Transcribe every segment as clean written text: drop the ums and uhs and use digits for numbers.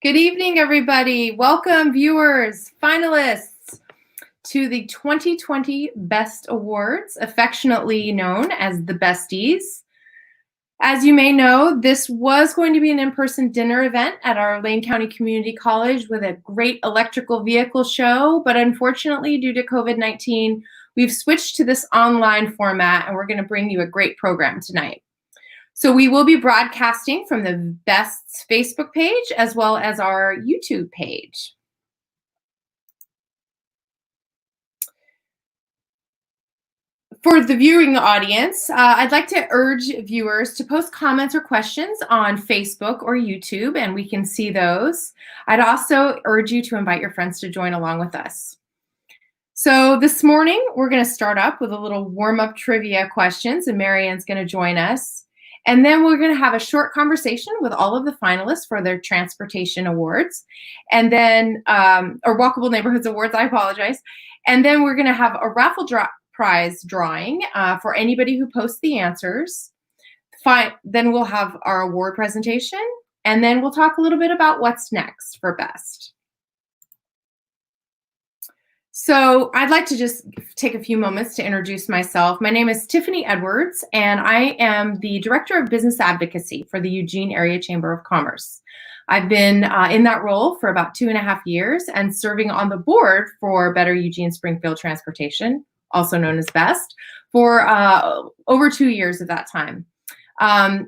Good evening, everybody. Welcome, viewers, finalists, to the 2020 Best Awards, affectionately known as the Besties. As you may know, this was going to be an in-person dinner event at our Lane County Community College with a great electrical vehicle show, but unfortunately, due to COVID-19, we've switched to this online format, and we're going to bring you a great program tonight. So we will be broadcasting from the Best's Facebook page as well as our YouTube page. For the viewing audience, I'd like to urge viewers to post comments or questions on Facebook or YouTube, and we can see those. I'd also urge you to invite your friends to join along with us. So this morning, we're going to start up with a little warm-up trivia questions, and Marianne's going to join us. And then we're going to have a short conversation with all of the finalists for their transportation awards, and then, or Walkable Neighborhoods Awards, I apologize. And then we're going to have a raffle prize drawing for anybody who posts the answers. Then we'll have our award presentation, and then we'll talk a little bit about what's next for Best. So I'd like to just take a few moments to introduce myself. My name is Tiffany Edwards, and I am the Director of Business Advocacy for the Eugene Area Chamber of Commerce. I've been in that role for about 2.5 years and serving on the board for Better Eugene-Springfield Transportation, also known as BEST, for over 2 years of that time.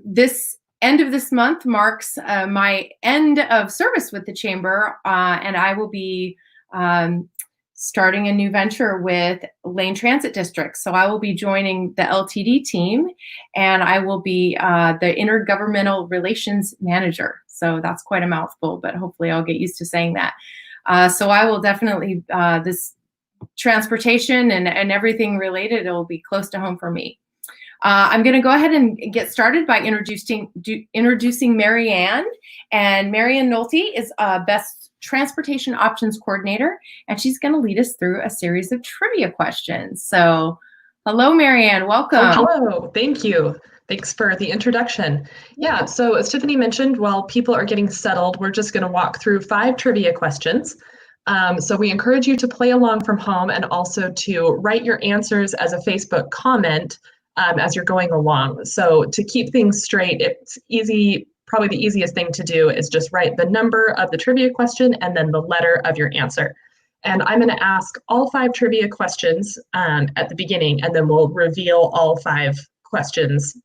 This end of this month marks my end of service with the Chamber, and I will be starting a new venture with Lane Transit District. So I will be joining the LTD team, and I will be the Intergovernmental Relations Manager. So that's quite a mouthful, but hopefully I'll get used to saying that. So I will definitely, this transportation and everything related, it will be close to home for me. I'm going to go ahead and get started by introducing Marianne. And Marianne Nolte is Best Transportation Options Coordinator, and she's going to lead us through a series of trivia questions. So hello, Marianne, welcome. Oh, hello, thank you. Thanks for the introduction. Yeah, so as Tiffany mentioned, while people are getting settled, we're just going to walk through 5 trivia questions. So we encourage you to play along from home and also to write your answers as a Facebook comment as you're going along. So to keep things straight, it's easy. Probably the easiest thing to do is just write the number of the trivia question and then the letter of your answer. And I'm going to ask all 5 trivia questions at the beginning, and then we'll reveal all 5 questions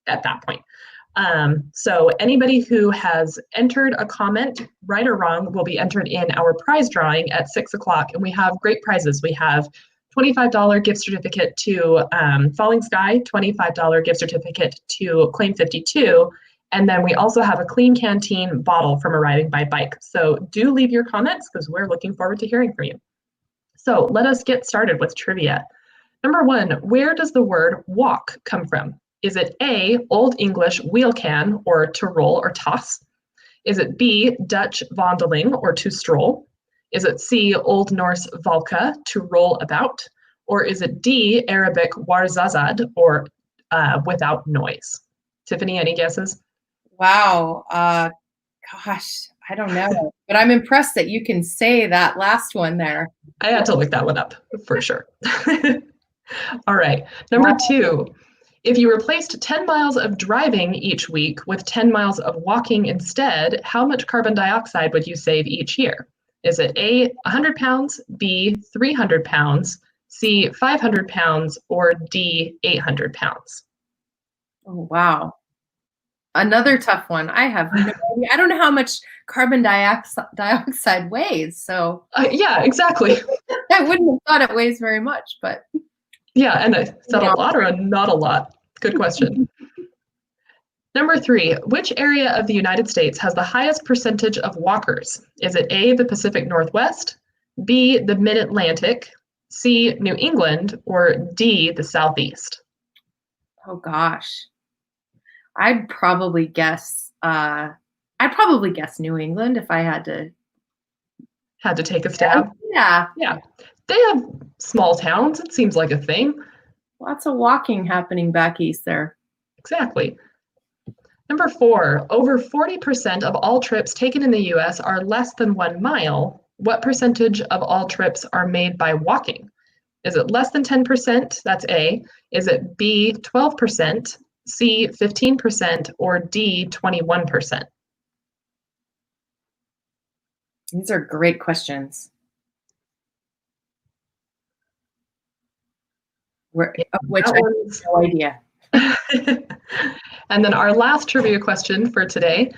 at that point. So anybody who has entered a comment, right or wrong, will be entered in our prize drawing at 6 o'clock. And we have great prizes. We have $25 gift certificate to Falling Sky, $25 gift certificate to Claim 52, and then we also have a Clean Canteen bottle from Arriving by Bike. So do leave your comments because we're looking forward to hearing from you. So let us get started with trivia. Number 1, where does the word walk come from? Is it A, Old English wheel can, or to roll or toss? Is it B, Dutch vondeling, or to stroll? Is it C, Old Norse valka, to roll about? Or is it D, Arabic warzazad, or without noise? Tiffany, any guesses? Wow, gosh, I don't know, but I'm impressed that you can say that last one there. I had to look that one up for sure. All right, number 2. If you replaced 10 miles of driving each week with 10 miles of walking instead, how much carbon dioxide would you save each year? Is it A, 100 pounds, B, 300 pounds, C, 500 pounds, or D, 800 pounds? Oh, wow. Another tough one. I have no idea. I don't know how much carbon dioxide weighs, so. Yeah, exactly. I wouldn't have thought it weighs very much, but. Yeah, and is that a lot or not a lot? Good question. Number 3, which area of the United States has the highest percentage of walkers? Is it A, the Pacific Northwest, B, the Mid-Atlantic, C, New England, or D, the Southeast? Oh gosh. I'd probably guess New England if I had to take a stab. Yeah. Yeah. They have small towns. It seems like a thing. Lots of walking happening back east there. Exactly. Number 4, over 40% of all trips taken in the US are less than 1 mile. What percentage of all trips are made by walking? Is it less than 10%? That's A. Is it B, 12%, C, 15%, or D, 21%? These are great questions. Which I have no idea. And then our last trivia question for today.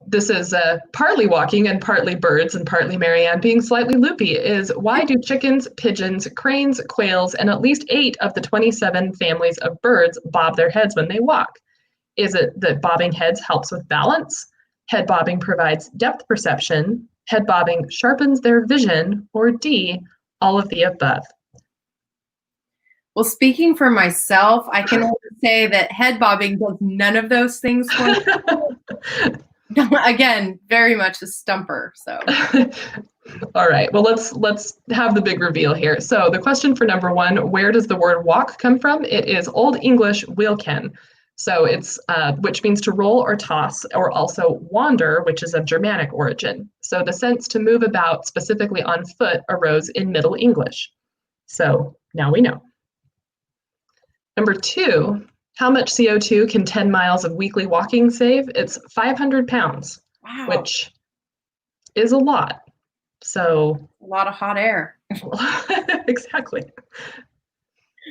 This is partly walking and partly birds and partly Marianne being slightly loopy, is why do chickens, pigeons, cranes, quails, and at least 8 of the 27 families of birds bob their heads when they walk? Is it that bobbing heads helps with balance? Head bobbing provides depth perception? Head bobbing sharpens their vision? Or D, all of the above? Well, speaking for myself, I can only say that head bobbing does none of those things for me. Again, very much a stumper. So, all right. Well, let's have the big reveal here. So, the question for number 1: where does the word walk come from? It is Old English "wilken," so it's which means to roll or toss, or also wander, which is of Germanic origin. So, the sense to move about, specifically on foot, arose in Middle English. So now we know. Number 2. How much CO2 can 10 miles of weekly walking save? It's 500 pounds, wow, which is a lot. So a lot of hot air. Exactly.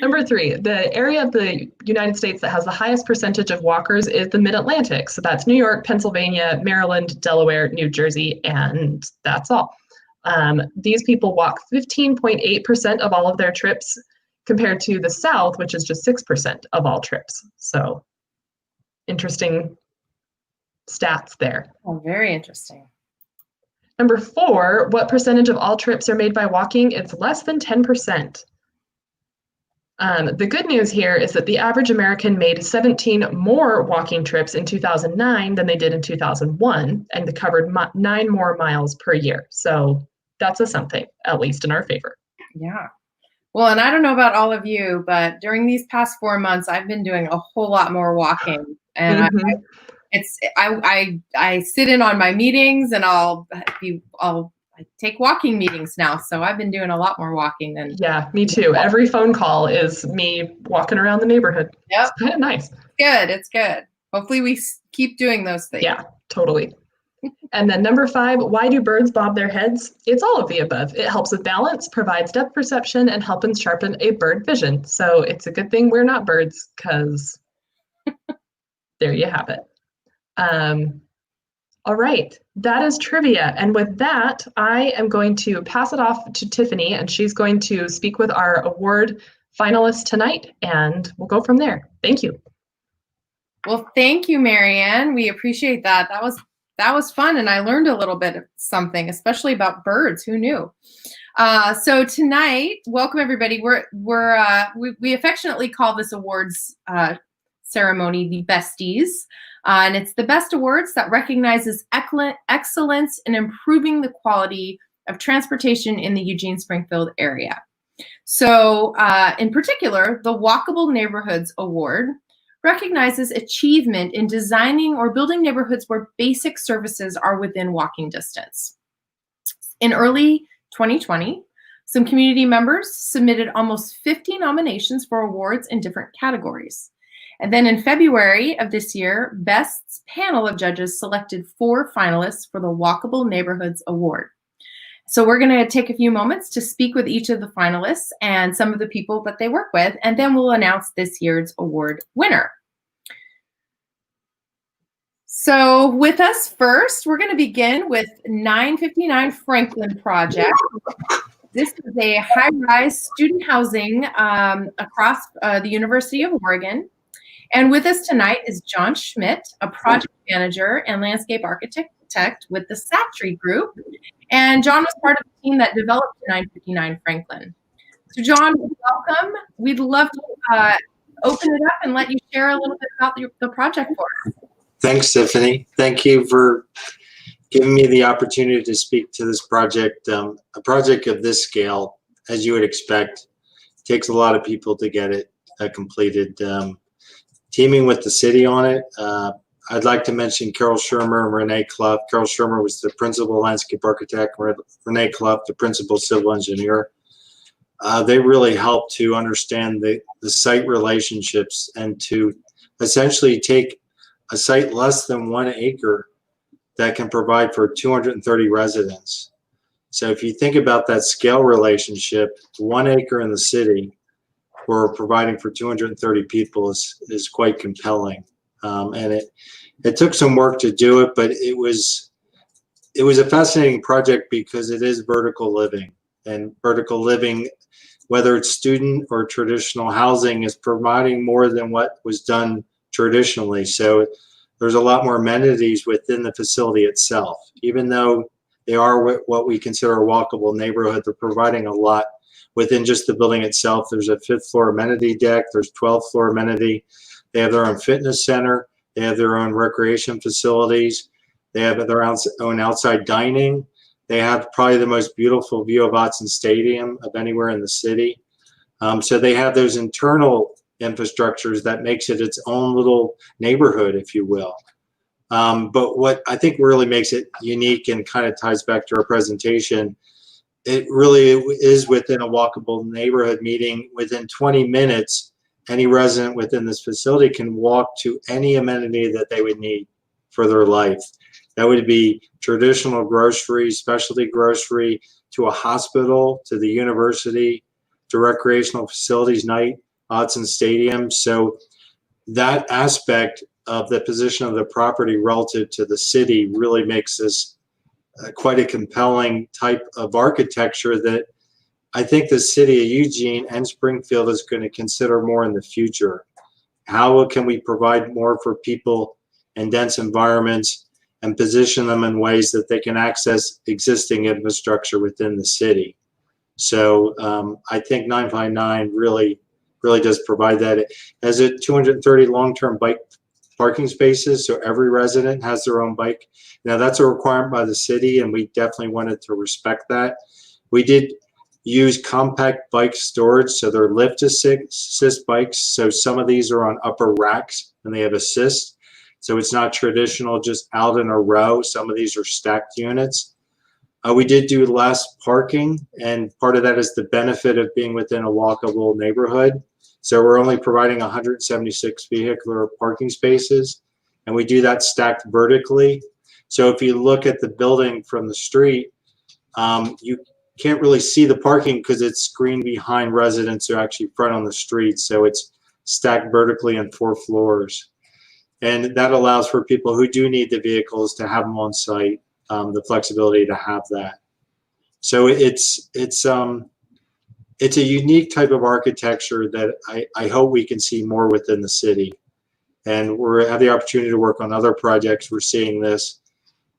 Number 3, the area of the United States that has the highest percentage of walkers is the Mid-Atlantic. So that's New York, Pennsylvania, Maryland, Delaware, New Jersey, and that's all. These people walk 15.8% of all of their trips, compared to the South, which is just 6% of all trips. So interesting stats there. Oh, very interesting. Number 4, what percentage of all trips are made by walking? It's less than 10%. The good news here is that the average American made 17 more walking trips in 2009 than they did in 2001, and they covered 9 more miles per year. So that's a something, at least in our favor. Yeah. Well, and I don't know about all of you, but during these past 4 months, I've been doing a whole lot more walking, and I sit in on my meetings, and I take walking meetings now. So I've been doing a lot more walking than. Yeah, me too. Every phone call is me walking around the neighborhood. Yep. It's kind of nice. Good. It's good. Hopefully we keep doing those things. Yeah, totally. And then number 5, why do birds bob their heads? It's all of the above. It helps with balance, provides depth perception, and helps sharpen a bird vision. So it's a good thing we're not birds, because there you have it. All right, that is trivia. And with that, I am going to pass it off to Tiffany, and she's going to speak with our award finalists tonight, and we'll go from there. Thank you. Well, thank you, Marianne. We appreciate that. That was fun, and I learned a little bit of something, especially about birds. Who knew? So tonight, welcome everybody. We affectionately call this awards ceremony the Besties, and it's the best awards that recognizes excellence in improving the quality of transportation in the Eugene-Springfield area. So, in particular, the Walkable Neighborhoods Award recognizes achievement in designing or building neighborhoods where basic services are within walking distance. In early 2020, some community members submitted almost 50 nominations for awards in different categories. And then in February of this year, Best's panel of judges selected 4 finalists for the Walkable Neighborhoods Award. So we're going to take a few moments to speak with each of the finalists and some of the people that they work with, and then we'll announce this year's award winner. So with us first, we're going to begin with 959 Franklin Project. This is a high-rise student housing across the University of Oregon. And with us tonight is John Schmidt, a project manager and landscape architect with the Satry Group. And John was part of the team that developed 959 Franklin. So John, welcome. We'd love to open it up and let you share a little bit about the project for us. Thanks, Tiffany. Thank you for giving me the opportunity to speak to this project. A project of this scale, as you would expect, takes a lot of people to get it completed. Teaming with the city on it, I'd like to mention Carol Shermer and Renee Clough. Carol Shermer was the principal landscape architect, Renee Clough, the principal civil engineer. They really helped to understand the site relationships and to essentially take a site less than 1 acre that can provide for 230 residents. So if you think about that scale relationship, 1 acre in the city for providing for 230 people is quite compelling. And it took some work to do it, but it was a fascinating project because it is vertical living, and vertical living, whether it's student or traditional housing, is providing more than what was done traditionally. So there's a lot more amenities within the facility itself. Even though they are what we consider a walkable neighborhood, they're providing a lot within just the building itself. There's a 5th floor amenity deck, there's 12th floor amenity. They have their own fitness center, they have their own recreation facilities, they have their own outside dining. They have probably the most beautiful view of Autzen Stadium of anywhere in the city. So they have those internal infrastructures that makes it its own little neighborhood, if you will. But what I think really makes it unique and kind of ties back to our presentation, it really is within a walkable neighborhood, meaning within 20 minutes, any resident within this facility can walk to any amenity that they would need for their life. That would be traditional grocery, specialty grocery, to a hospital, to the university, to recreational facilities, night, Autzen Stadium. So that aspect of the position of the property relative to the city really makes this quite a compelling type of architecture that I think the city of Eugene and Springfield is going to consider more in the future. How can we provide more for people in dense environments and position them in ways that they can access existing infrastructure within the city? So I think 959 really does provide that. It has 230 long-term bike parking spaces, so every resident has their own bike. Now that's a requirement by the city, and we definitely wanted to respect that. We did use compact bike storage, so they're lift assist bikes. So some of these are on upper racks and they have assist. So it's not traditional, just out in a row. Some of these are stacked units. We did do less parking, and part of that is the benefit of being within a walkable neighborhood. So we're only providing 176 vehicular parking spaces, and we do that stacked vertically. So if you look at the building from the street, you can't really see the parking because it's screened behind residents who are actually front on the street. So it's stacked vertically in 4 floors. And that allows for people who do need the vehicles to have them on site, the flexibility to have that. So it's a unique type of architecture that I hope we can see more within the city. And we have the opportunity to work on other projects. We're seeing this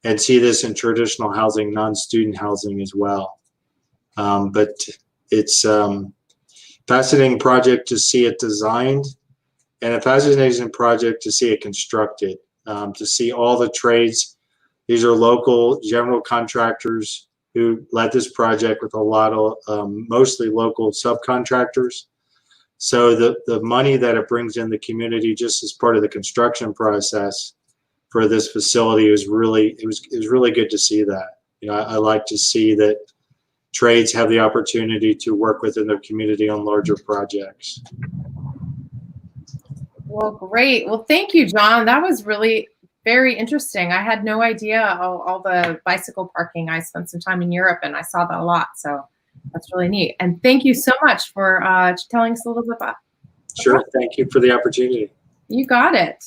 and see this in traditional housing, non-student housing as well. But it's a fascinating project to see it designed, and a fascinating project to see it constructed, to see all the trades. These are local general contractors who led this project with a lot of mostly local subcontractors. So the money that it brings in the community just as part of the construction process for this facility was really, it was really good to see that. You know, I like to see that trades have the opportunity to work within their community on larger projects. Well, great. Well, thank you, John. That was really very interesting. I had no idea all the bicycle parking. I spent some time in Europe and I saw that a lot. So that's really neat. And thank you so much for telling us a little bit about it. Sure. Thank you for the opportunity. You got it.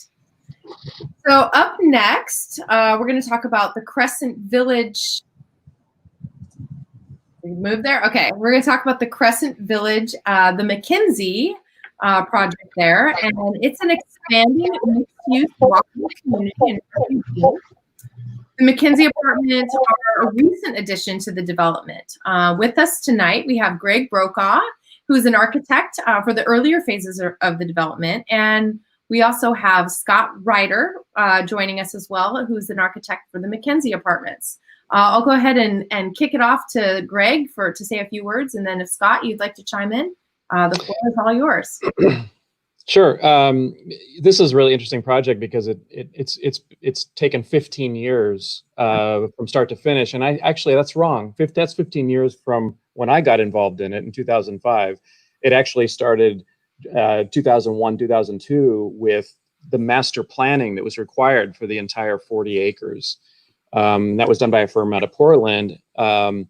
So up next, we're going to talk about the Crescent Village. We move there? Okay. We're going to talk about the Crescent Village, the McKenzie project there. And it's an expanding mixed-use walkable community in Eugene. The McKenzie apartments are a recent addition to the development. With us tonight, we have Greg Brokaw, who's an architect for the earlier phases of the development. And we also have Scott Ryder joining us as well, who's an architect for the McKenzie apartments. I'll go ahead and kick it off to Greg to say a few words. And then if Scott, you'd like to chime in, the floor is all yours. Sure. This is a really interesting project because it's taken 15 years from start to finish, and that's wrong. That's 15 years from when I got involved in it in 2005. It actually started 2001, 2002 with the master planning that was required for the entire 40 acres. That was done by a firm out of Portland, and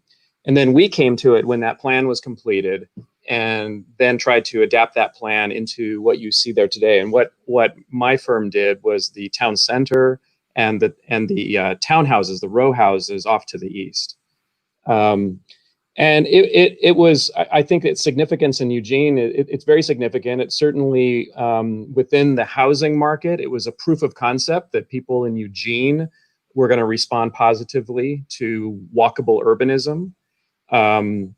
then we came to it when that plan was completed, and then tried to adapt that plan into what you see there today. And what my firm did was the town center and the townhouses, the row houses off to the east. And it was, I think its significance in Eugene, it's very significant. It's certainly within the housing market, it was a proof of concept that people in Eugene were going to respond positively to walkable urbanism.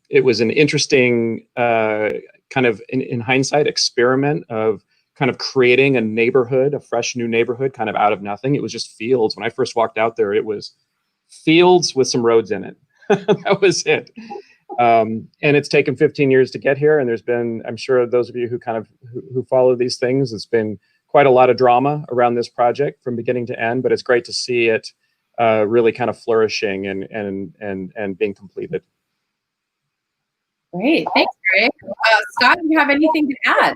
It was an interesting kind of, in hindsight, experiment of kind of creating a neighborhood, a fresh new neighborhood, kind of out of nothing. It was just fields. When I first walked out there, it was fields with some roads in it. That was it. And it's taken 15 years to get here. And there's been, I'm sure those of you who follow these things, it's been quite a lot of drama around this project from beginning to end. But it's great to see it really kind of flourishing and being completed. Great, thanks, Greg. Scott, do you have anything to add?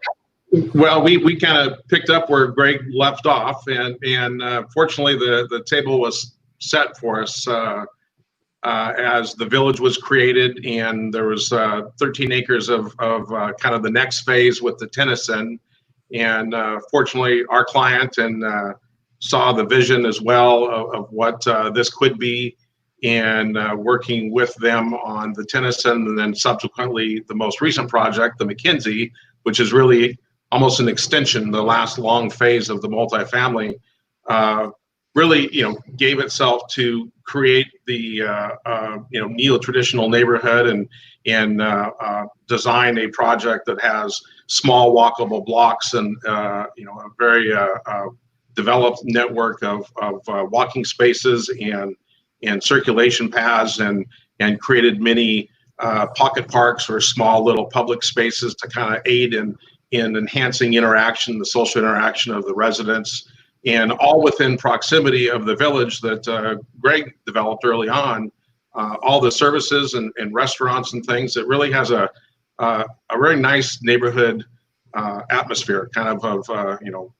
Well, we kind of picked up where Greg left off, and fortunately the table was set for us as the village was created, and there was 13 acres of kind of the next phase with the Tennyson, and fortunately our client saw the vision as well of what this could be, and working with them on the Tennyson, and then subsequently the most recent project, the McKenzie, which is really almost an extension, the last long phase of the multifamily, really, gave itself to create the, neo-traditional neighborhood and design a project that has small walkable blocks and, a very developed network of walking spaces and circulation paths, and created many pocket parks or small little public spaces to kind of aid in enhancing interaction, the social interaction of the residents, and all within proximity of the village that Greg developed early on. All the services and restaurants and things, that really has a very nice neighborhood atmosphere, kind of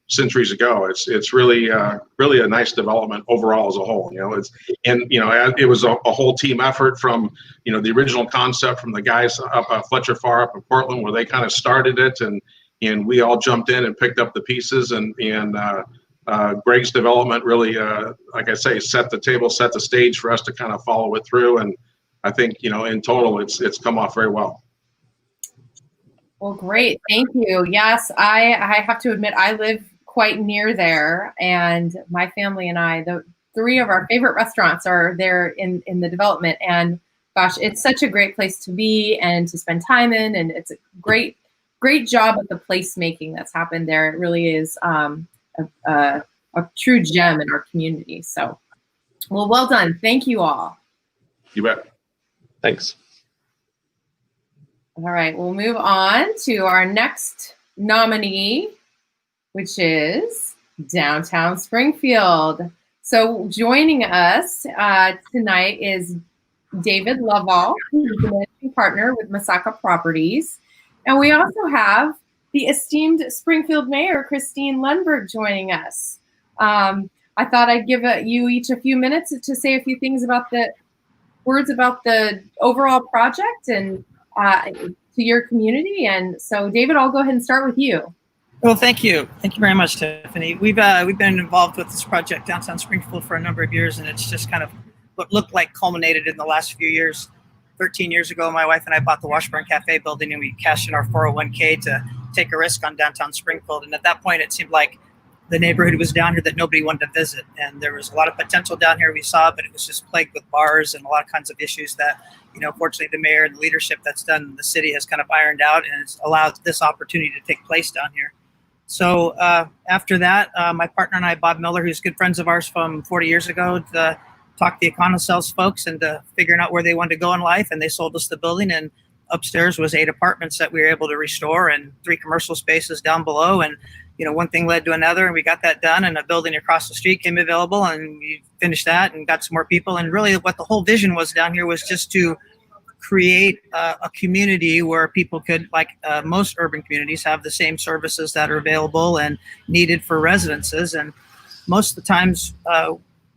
centuries ago. It's really a nice development overall as a whole. It was a whole team effort from the original concept from the guys up Fletcher Farr up in Portland, where they kind of started it, and we all jumped in and picked up the pieces, and Greg's development really, like I say, set the table, set the stage for us to kind of follow it through. And I think in total it's come off very well. Well, great. Thank you. Yes, I have to admit, I live quite near there, and my family and I, the three of our favorite restaurants are there in the development. And gosh, it's such a great place to be and to spend time in. And it's a great job of the placemaking that's happened there. It really is a true gem in our community. So, well done. Thank you all. You bet. Thanks. All right, we'll move on to our next nominee, which is Downtown Springfield. So joining us tonight is David Lovell, who's the managing partner with Masaka Properties. And we also have the esteemed Springfield Mayor, Christine Lundberg, joining us. I thought I'd give you each a few minutes to say a few things about the overall project and to your community. And so, David, I'll go ahead and start with you. Well, thank you. Thank you very much, Tiffany. We've been involved with this project, Downtown Springfield, for a number of years, and it's just kind of what looked like culminated in the last few years. 13 years ago, my wife and I bought the Washburn Cafe building, and we cashed in our 401k to take a risk on Downtown Springfield. And at that point, it seemed like the neighborhood was down here that nobody wanted to visit. And there was a lot of potential down here we saw, but it was just plagued with bars and a lot of kinds of issues that, fortunately the mayor and the leadership that's done the city has kind of ironed out, and it's allowed this opportunity to take place down here. So after that, my partner and I, Bob Miller, who's good friends of ours from 40 years ago, talked the Econosales folks into figuring out where they wanted to go in life, and they sold us the building. And upstairs was 8 apartments that we were able to restore and 3 commercial spaces down below. And, one thing led to another, and we got that done, and a building across the street came available, and we finished that and got some more people. And really what the whole vision was down here was just to create a community where people could, like most urban communities, have the same services that are available and needed for residences. And most of the times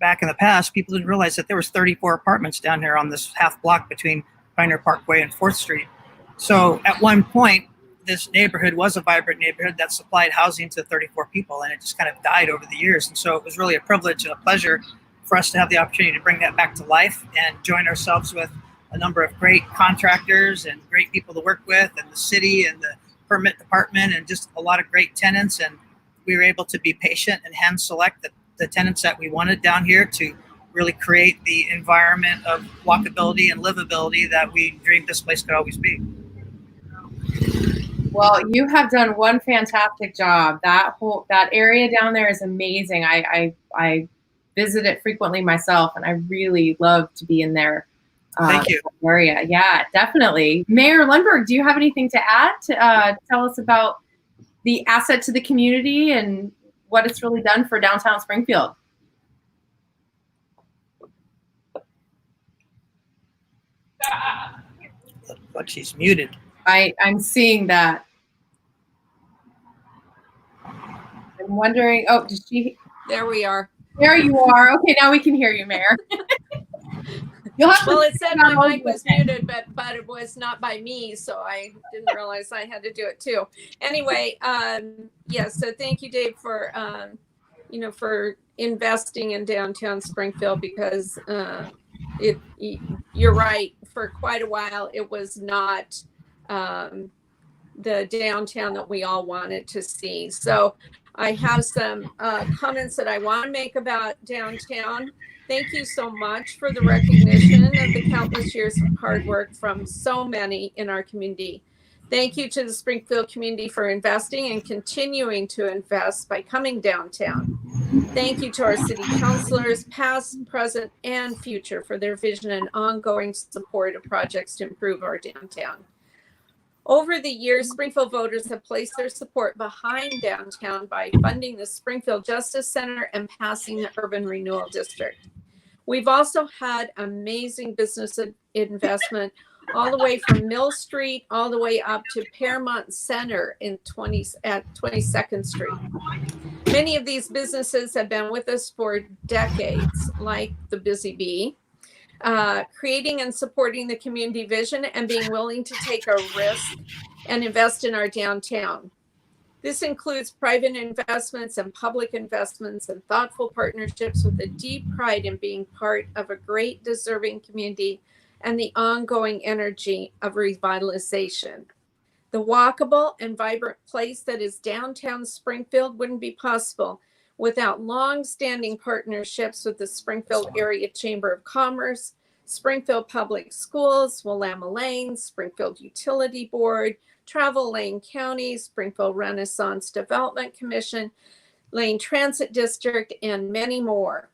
back in the past, people didn't realize that there was 34 apartments down here on this half block between Pioneer Parkway and 4th Street. So at one point, this neighborhood was a vibrant neighborhood that supplied housing to 34 people, and it just kind of died over the years. And so it was really a privilege and a pleasure for us to have the opportunity to bring that back to life and join ourselves with a number of great contractors and great people to work with, and the city and the permit department, and just a lot of great tenants. And we were able to be patient and hand select the tenants that we wanted down here to really create the environment of walkability and livability that we dreamed this place could always be. Well, you have done one fantastic job. That area down there is amazing. I visit it frequently myself, and I really love to be in there. Thank you. Area. Yeah, definitely. Mayor Lundberg, do you have anything to add to tell us about the asset to the community and what it's really done for downtown Springfield? But she's muted. I'm seeing that. I'm wondering, oh, did she? There we are. There you are. Okay, now we can hear you, Mayor. You'll have Well, to it said my mic was muted, but it was not by me, so I didn't realize I had to do it too. Anyway, yes, so thank you, Dave, for for investing in downtown Springfield, because you're right, for quite a while it was not the downtown that we all wanted to see. So I have some comments that I want to make about downtown. Thank you so much for the recognition of the countless years of hard work from so many in our community. Thank you to the Springfield community for investing and continuing to invest by coming downtown. Thank you to our city councilors, past, present, and future, for their vision and ongoing support of projects to improve our downtown. Over the years, Springfield voters have placed their support behind downtown by funding the Springfield Justice Center and passing the Urban Renewal District. We've also had amazing business investment all the way from Mill Street all the way up to Paramount Center at 22nd Street. Many of these businesses have been with us for decades, like the Busy Bee, creating and supporting the community vision and being willing to take a risk and invest in our downtown. This includes private investments and public investments and thoughtful partnerships with a deep pride in being part of a great, deserving community and the ongoing energy of revitalization. The walkable and vibrant place that is downtown Springfield wouldn't be possible without long-standing partnerships with the Springfield Area Chamber of Commerce, Springfield Public Schools, Willamette Lane, Springfield Utility Board, Travel Lane County, Springfield Renaissance Development Commission, Lane Transit District, and many more.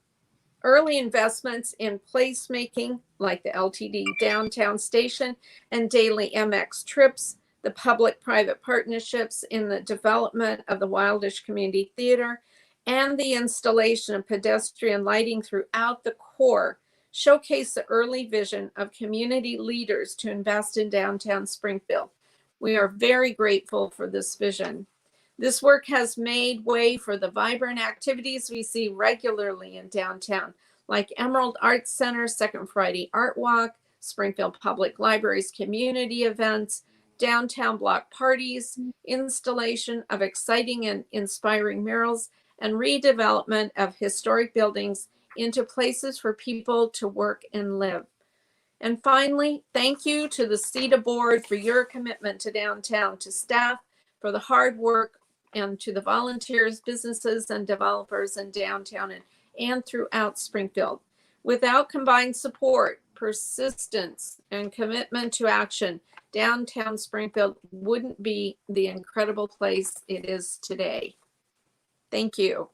Early investments in placemaking, like the LTD Downtown Station and daily MX trips, the public-private partnerships in the development of the Wildish Community Theater, and the installation of pedestrian lighting throughout the core showcase the early vision of community leaders to invest in downtown Springfield. We are very grateful for this vision. This work has made way for the vibrant activities we see regularly in downtown, like Emerald Arts Center, Second Friday Art Walk, Springfield Public Library's community events, downtown block parties, installation of exciting and inspiring murals, and redevelopment of historic buildings into places for people to work and live. And finally, thank you to the CETA board for your commitment to downtown, to staff for the hard work, and to the volunteers, businesses, and developers in downtown and throughout Springfield. Without combined support, persistence, and commitment to action, downtown Springfield wouldn't be the incredible place it is today. Thank you.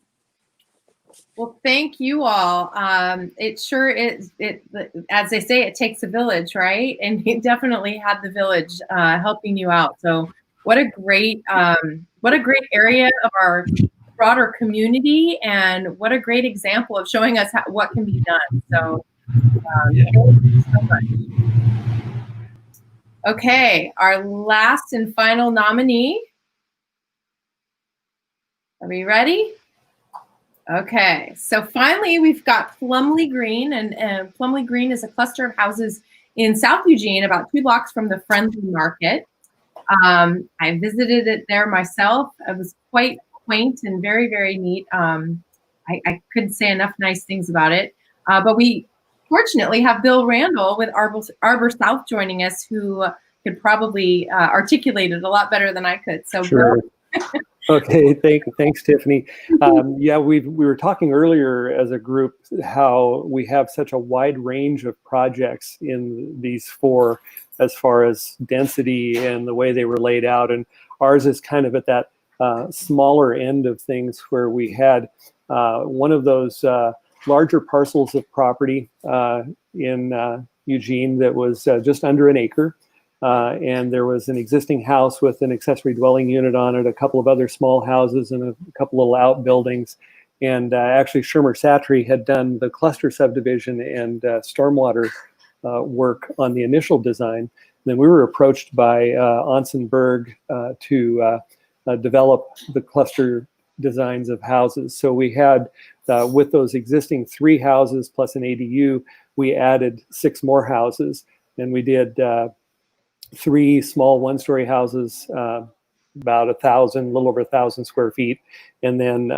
Well, thank you all. It sure is. As they say, it takes a village, right? And you definitely had the village helping you out. So, what a great area of our broader community, and what a great example of showing us what can be done. So, thank you so much. Okay, our last and final nominee. Are we ready? Okay, so finally we've got Plumley Green, and Plumley Green is a cluster of houses in South Eugene, about 2 blocks from the Friendly Market. I visited it there myself. It was quite quaint and very, very neat. I couldn't say enough nice things about it. But we fortunately have Bill Randall with Arbor South joining us, who could probably articulate it a lot better than I could. So sure. Bill. Okay, thanks, Tiffany. Yeah, we were talking earlier as a group how we have such a wide range of projects in these 4 as far as density and the way they were laid out. And ours is kind of at that smaller end of things, where we had one of those larger parcels of property in Eugene that was just under an acre. And there was an existing house with an accessory dwelling unit on it, a couple of other small houses, and a couple little outbuildings. And actually, Shermer Satry had done the cluster subdivision and stormwater work on the initial design. And then we were approached by Onsenberg to develop the cluster designs of houses. So we had, with those existing 3 houses plus an ADU, we added 6 more houses, and we did 3 small 1-story houses, about 1,000, a little over 1,000 square feet, and then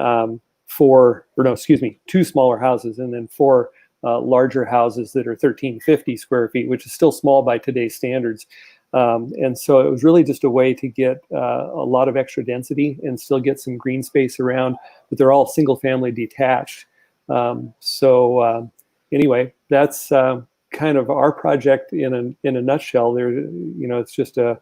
2 smaller houses, and then 4 larger houses that are 1,350 square feet, which is still small by today's standards. And so it was really just a way to get a lot of extra density and still get some green space around, but they're all single family detached. Anyway, that's kind of our project in a nutshell. There, it's just a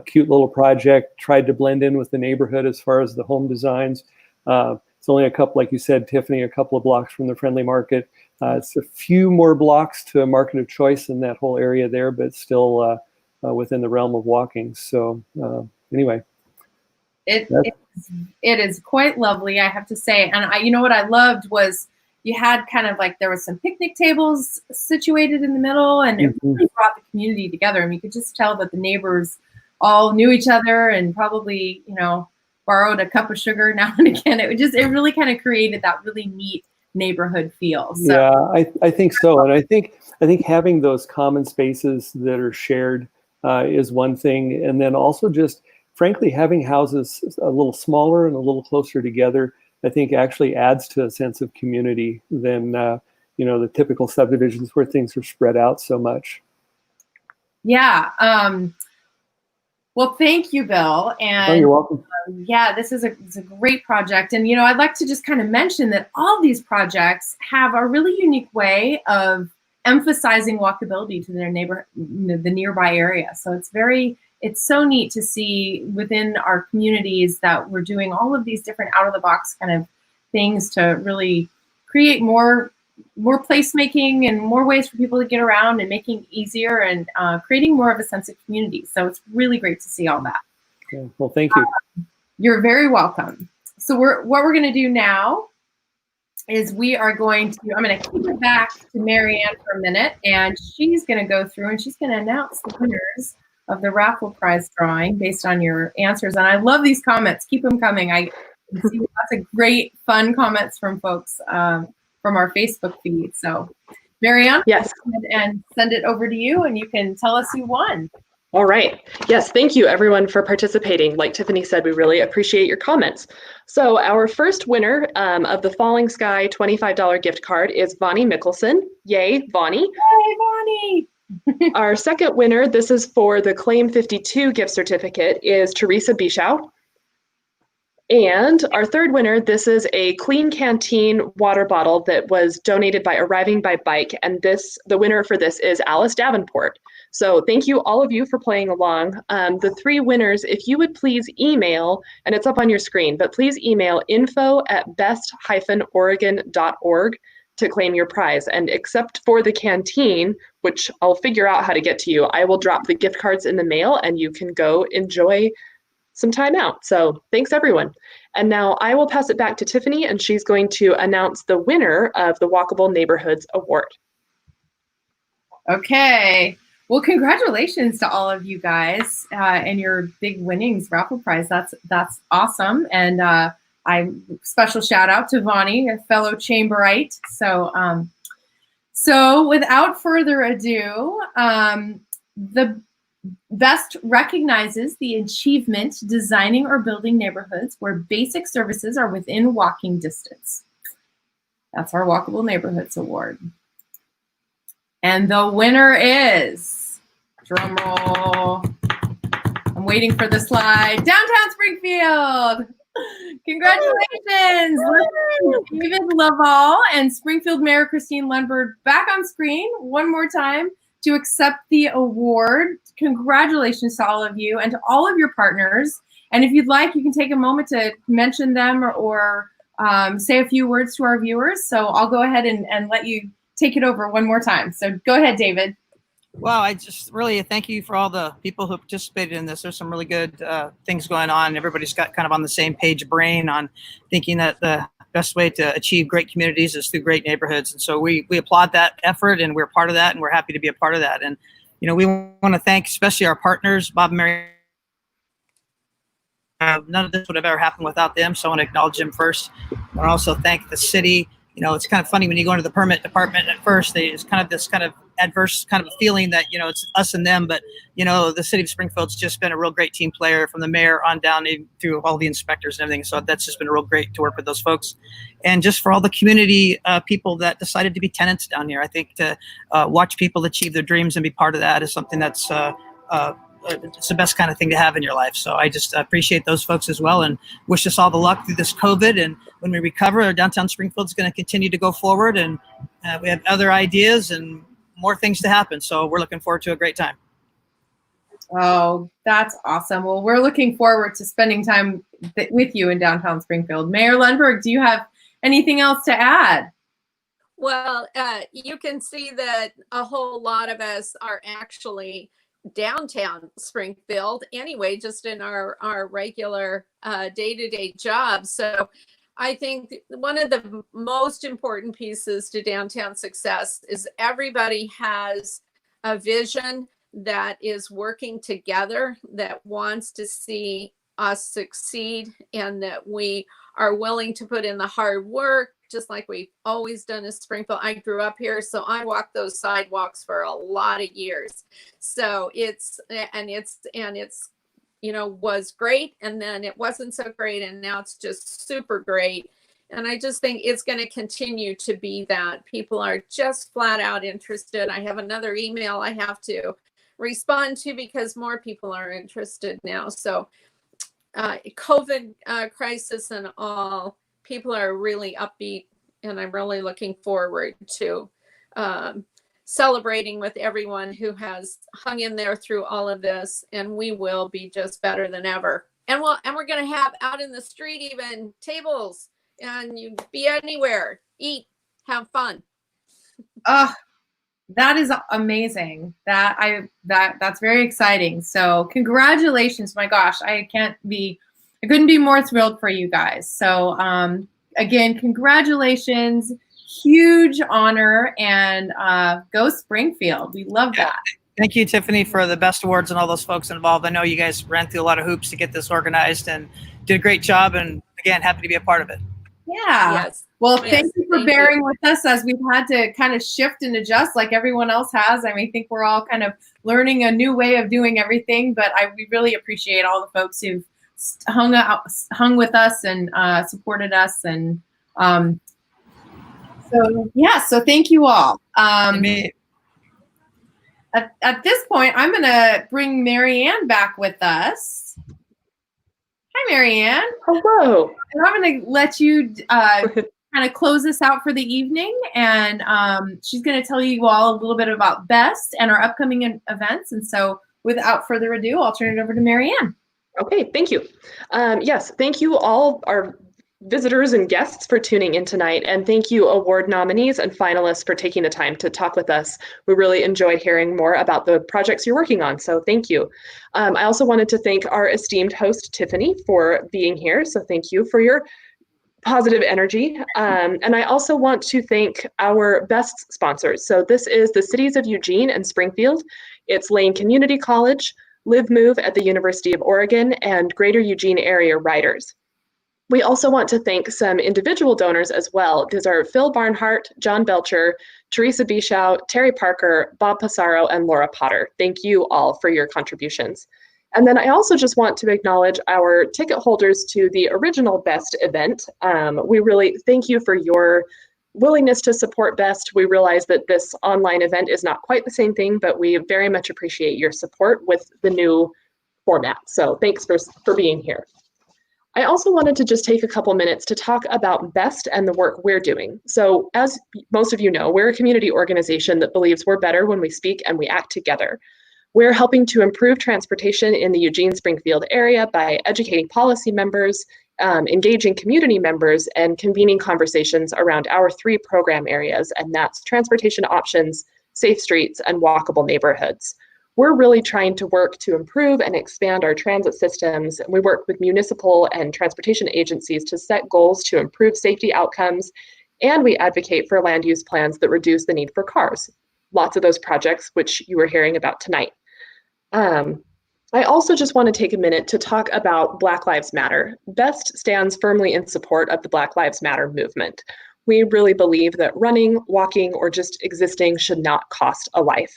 cute little project. Tried to blend in with the neighborhood as far as the home designs. It's only a couple, like you said, Tiffany, a couple of blocks from the Friendly Market. It's a few more blocks to a market of choice in that whole area there, but still within the realm of walking. So anyway, it is quite lovely, I have to say. And what I loved was, you had kind of like, there was some picnic tables situated in the middle, and it really brought the community together. And you could just tell that the neighbors all knew each other, and probably, borrowed a cup of sugar now and again. It really kind of created that really neat neighborhood feel. So. Yeah, I think so. And I think having those common spaces that are shared is one thing. And then also just frankly, having houses a little smaller and a little closer together, I think actually adds to a sense of community than, the typical subdivisions where things are spread out so much. Yeah. Well, thank you, Bill. And you're welcome. Yeah, this is a great project. And, I'd like to just kind of mention that all these projects have a really unique way of emphasizing walkability to their the nearby area. So it's so neat to see within our communities that we're doing all of these different out-of-the-box kind of things to really create more placemaking and more ways for people to get around, and making it easier, and creating more of a sense of community. So it's really great to see all that. Okay. Well, thank you. You're very welcome. So what we're going to do now is I'm going to keep it back to Marianne for a minute, and she's going to go through and she's going to announce the winners of the Raffle Prize Drawing based on your answers. And I love these comments. Keep them coming. I see lots of great, fun comments from folks from our Facebook feed. So, Marianne, yes, and send it over to you, and you can tell us who won. All right. Yes, thank you everyone for participating. Like Tiffany said, we really appreciate your comments. So our first winner of the Falling Sky $25 gift card is Vonnie Mickelson. Yay, Vonnie. Yay, Vonnie. Our second winner, this is for the Claim 52 gift certificate, is Teresa Bischow. And our third winner, this is a Clean Canteen water bottle that was donated by Arriving by Bike. And the winner for this is Alice Davenport. So thank you, all of you, for playing along. The 3 winners, if you would please email, and it's up on your screen, but please email info@best-oregon.org to claim your prize. And except for the canteen, which I'll figure out how to get to you, I will drop the gift cards in the mail and you can go enjoy some time out. So thanks, everyone. And now I will pass it back to Tiffany, and she's going to announce the winner of the Walkable Neighborhoods Award. Okay. Well, congratulations to all of you guys and your big winnings, Raffle Prize. That's awesome. And special shout out to Vonnie, a fellow Chamberite. So without further ado, the Best recognizes the achievement designing or building neighborhoods where basic services are within walking distance. That's our Walkable Neighborhoods Award. And the winner is, drum roll, I'm waiting for the slide, Downtown Springfield. Congratulations, David Laval and Springfield Mayor Christine Lundberg back on screen one more time to accept the award. Congratulations to all of you and to all of your partners. And if you'd like, you can take a moment to mention them or say a few words to our viewers. So I'll go ahead and let you take it over one more time. So go ahead, David. Well, I just really thank you for all the people who participated in this. There's some really good things going on. Everybody's got kind of on the same page brain on thinking that the best way to achieve great communities is through great neighborhoods. And so we applaud that effort, and we're part of that, and we're happy to be a part of that. And, you know, we want to thank especially our partners, Bob and Mary. None of this would have ever happened without them, so I want to acknowledge them first. I want to also thank the city. You know, it's kind of funny when you go into the permit department at first, it's kind of this kind of adverse kind of a feeling that, you know, it's us and them, but, you know, the city of Springfield's just been a real great team player from the mayor on down through all the inspectors and everything. So that's just been real great to work with those folks. And just for all the community people that decided to be tenants down here, I think to watch people achieve their dreams and be part of that is something that's it's the best kind of thing to have in your life. So I just appreciate those folks as well and wish us all the luck through this COVID. And when we recover, our downtown Springfield is going to continue to go forward. And we have other ideas and more things to happen. So we're looking forward to a great time. Oh, that's awesome. Well, we're looking forward to spending time with you in downtown Springfield. Mayor Lundberg, do you have anything else to add? Well, you can see that a whole lot of us are actually downtown Springfield anyway, just in our regular day-to-day jobs. So I think one of the most important pieces to downtown success is everybody has a vision that is working together, that wants to see us succeed, and that we are willing to put in the hard work, just like we've always done in Springfield. I grew up here, so I walked those sidewalks for a lot of years. So it's you know, was great, and then it wasn't so great, and now it's just super great. And I just think it's going to continue to be that. People are just flat out interested. I have another email I have to respond to because more people are interested now. So COVID crisis and all, people are really upbeat, and I'm really looking forward to celebrating with everyone who has hung in there through all of this, and we will be just better than ever. And we're going to have out in the street even tables, and you be anywhere, eat, have fun. That is amazing. That's very exciting. So congratulations. My gosh, I couldn't be more thrilled for you guys. So again, congratulations. Huge honor, and go Springfield. We love that. Thank you, Tiffany, for the best awards and all those folks involved. I know you guys ran through a lot of hoops to get this organized and did a great job. And again, happy to be a part of it. Yeah. Yes. Well, thank you for bearing with us as we've had to kind of shift and adjust like everyone else has. I mean, I think we're all kind of learning a new way of doing everything, but we really appreciate all the folks who've hung with us and supported us. And so thank you all. At this point, I'm going to bring Marianne back with us. Hi, Marianne. Hello. And I'm going to let you kind kind of close us out for the evening, and she's going to tell you all a little bit about BEST and our upcoming events. And so without further ado, I'll turn it over to Marianne. Okay, thank you. Yes, thank you all our visitors and guests for tuning in tonight, and thank you award nominees and finalists for taking the time to talk with us. We really enjoyed hearing more about the projects you're working on, so thank you. I also wanted to thank our esteemed host, Tiffany, for being here, so thank you for your positive energy. And I also want to thank our BEST sponsors. So this is the cities of Eugene and Springfield, it's Lane Community College, Live Move at the University of Oregon, and Greater Eugene Area Writers. We also want to thank some individual donors as well. These are Phil Barnhart, John Belcher, Teresa Bischow, Terry Parker, Bob Passaro, and Laura Potter. Thank you all for your contributions. And then I also just want to acknowledge our ticket holders to the original BEST event. We really thank you for your willingness to support BEST. We realize that this online event is not quite the same thing, but we very much appreciate your support with the new format. So thanks for being here. I also wanted to just take a couple minutes to talk about BEST and the work we're doing. So as most of you know, we're a community organization that believes we're better when we speak and we act together. We're helping to improve transportation in the Eugene-Springfield area by educating policy members, engaging community members, and convening conversations around our 3 program areas, and that's transportation options, safe streets, and walkable neighborhoods. We're really trying to work to improve and expand our transit systems. We work with municipal and transportation agencies to set goals to improve safety outcomes, and we advocate for land use plans that reduce the need for cars. Lots of those projects which you were hearing about tonight. I also just want to take a minute to talk about Black Lives Matter. BEST stands firmly in support of the Black Lives Matter movement. We really believe that running, walking, or just existing should not cost a life.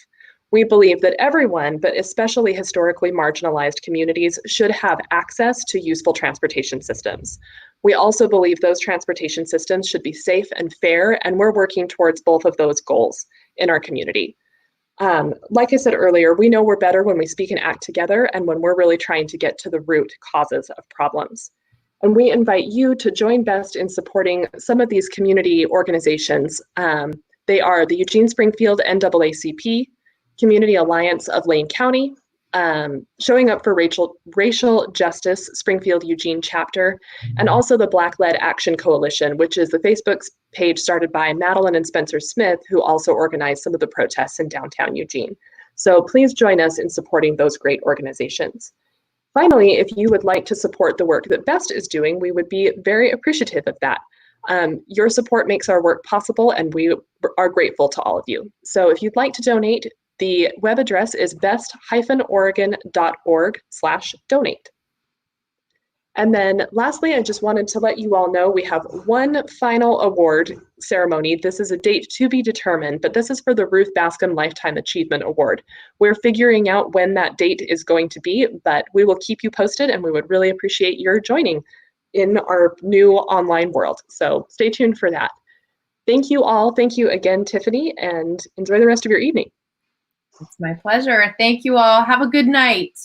We believe that everyone, but especially historically marginalized communities, should have access to useful transportation systems. We also believe those transportation systems should be safe and fair, and we're working towards both of those goals in our community. Like I said earlier, we know we're better when we speak and act together and when we're really trying to get to the root causes of problems. And we invite you to join BEST in supporting some of these community organizations. They are the Eugene-Springfield NAACP, Community Alliance of Lane County, Showing Up for Racial Justice Springfield Eugene Chapter, and also the Black-Led Action Coalition, which is the Facebook page started by Madeline and Spencer Smith, who also organized some of the protests in downtown Eugene. So please join us in supporting those great organizations. Finally, if you would like to support the work that BEST is doing, we would be very appreciative of that. Your support makes our work possible, and we are grateful to all of you. So if you'd like to donate, the web address is best-oregon.org/donate. And then lastly, I just wanted to let you all know we have one final award ceremony. This is a date to be determined, but this is for the Ruth Bascom Lifetime Achievement Award. We're figuring out when that date is going to be, but we will keep you posted, and we would really appreciate your joining in our new online world. So stay tuned for that. Thank you all. Thank you again, Tiffany, and enjoy the rest of your evening. It's my pleasure. Thank you all. Have a good night.